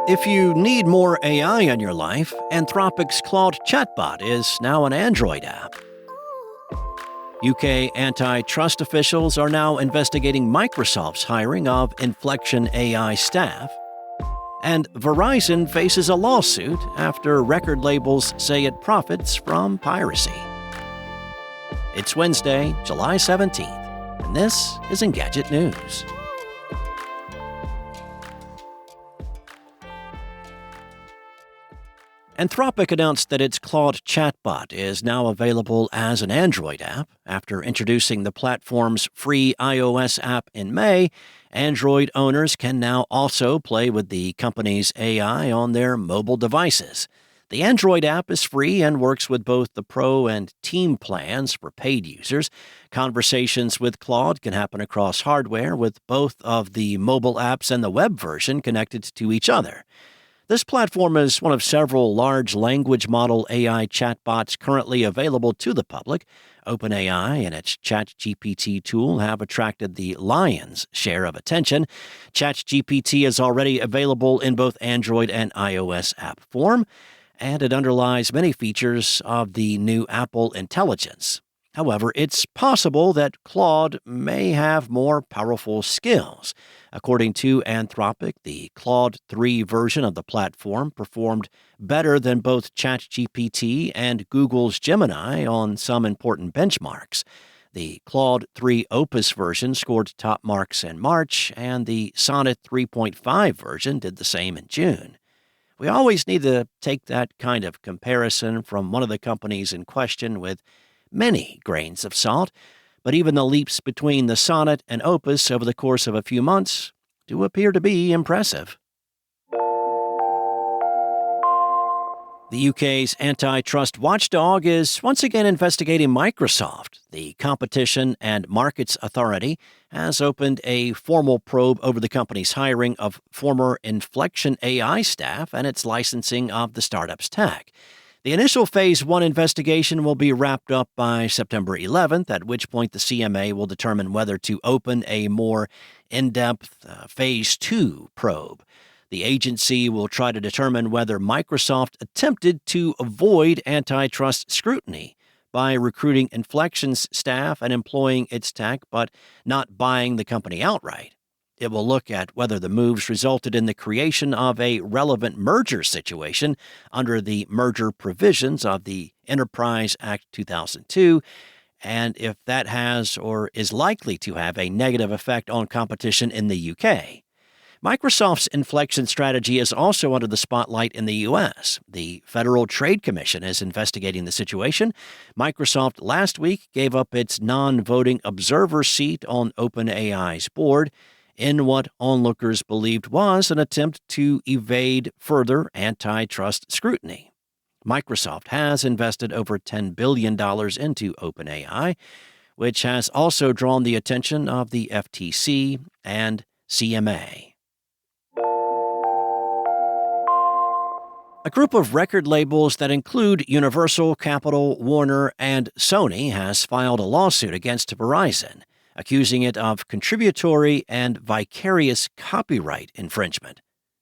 If you need more AI in your life, Anthropic's Claude chatbot is now an Android app. UK antitrust officials are now investigating Microsoft's hiring of Inflection AI staff. And Verizon faces a lawsuit after record labels say it profits from piracy. It's Wednesday, July 17th, and this is Engadget News. Anthropic announced that its Claude chatbot is now available as an Android app. After introducing the platform's free iOS app in May, Android owners can now also play with the company's AI on their mobile devices. The Android app is free and works with both the Pro and Team plans for paid users. Conversations with Claude can happen across hardware, with both of the mobile apps and the web version connected to each other. This platform is one of several large language model AI chatbots currently available to the public. OpenAI and its ChatGPT tool have attracted the lion's share of attention. ChatGPT is already available in both Android and iOS app form, and it underlies many features of the new Apple Intelligence. However, it's possible that Claude may have more powerful skills. According to Anthropic, the Claude 3 version of the platform performed better than both ChatGPT and Google's Gemini on some important benchmarks. The Claude 3 Opus version scored top marks in March, and the Sonnet 3.5 version did the same in June. We always need to take that kind of comparison from one of the companies in question with many grains of salt, but even the leaps between the Sonnet and Opus over the course of a few months do appear to be impressive. The UK's antitrust watchdog is once again investigating Microsoft. The Competition and Markets Authority has opened a formal probe over the company's hiring of former Inflection AI staff and its licensing of the startup's tech. The initial Phase 1 investigation will be wrapped up by September 11th, at which point the CMA will determine whether to open a more in-depth Phase 2 probe. The agency will try to determine whether Microsoft attempted to avoid antitrust scrutiny by recruiting Inflection's staff and employing its tech, but not buying the company outright. It will look at whether the moves resulted in the creation of a relevant merger situation under the merger provisions of the Enterprise Act 2002, and if that has or is likely to have a negative effect on competition in the UK. Microsoft's Inflection strategy is also under the spotlight in the U.S. The Federal Trade Commission is investigating the situation. Microsoft last week gave up its non-voting observer seat on OpenAI's board in what onlookers believed was an attempt to evade further antitrust scrutiny. Microsoft has invested over $10 billion into OpenAI, which has also drawn the attention of the FTC and CMA. A group of record labels that include Universal, Capitol, Warner, and Sony has filed a lawsuit against Verizon, accusing it of contributory and vicarious copyright infringement.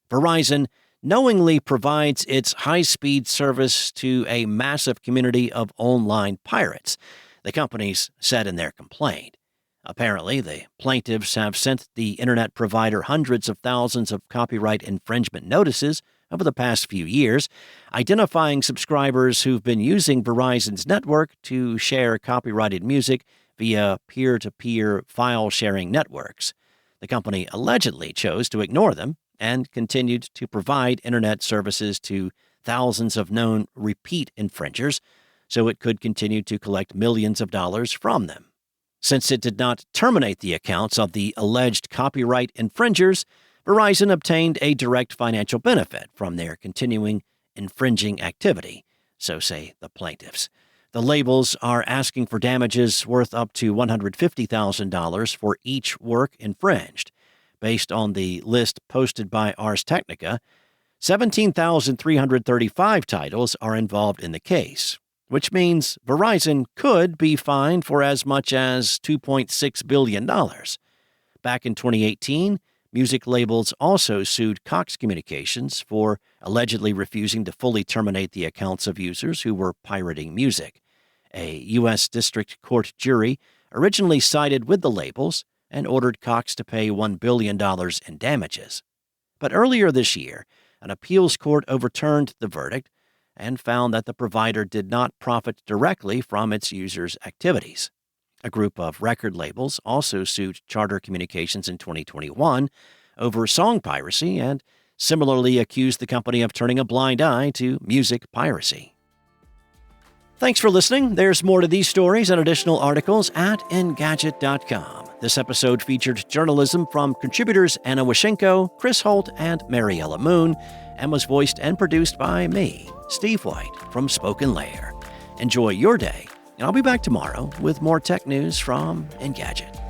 Verizon knowingly provides its high-speed service to a massive community of online pirates, the companies said in their complaint. Apparently, the plaintiffs have sent the internet provider hundreds of thousands of copyright infringement notices over the past few years, identifying subscribers who've been using Verizon's network to share copyrighted music via peer-to-peer file-sharing networks. The company allegedly chose to ignore them and continued to provide internet services to thousands of known repeat infringers, so it could continue to collect millions of dollars from them. Since it did not terminate the accounts of the alleged copyright infringers, Verizon obtained a direct financial benefit from their continuing infringing activity, so say the plaintiffs. The labels are asking for damages worth up to $150,000 for each work infringed. Based on the list posted by Ars Technica, 17,335 titles are involved in the case, which means Verizon could be fined for as much as $2.6 billion. Back in 2018, Music labels also sued Cox Communications for allegedly refusing to fully terminate the accounts of users who were pirating music. A U.S. District Court jury originally sided with the labels and ordered Cox to pay $1 billion in damages. But earlier this year, an appeals court overturned the verdict and found that the provider did not profit directly from its users' activities. A group of record labels also sued Charter Communications in 2021 over song piracy and similarly accused the company of turning a blind eye to music piracy. Thanks for listening. There's more to these stories and additional articles at Engadget.com. This episode featured journalism from contributors Anna Washenko, Chris Holt, and Mariella Moon, and was voiced and produced by me, Steve White, from Spoken Layer. Enjoy your day, and I'll be back tomorrow with more tech news from Engadget.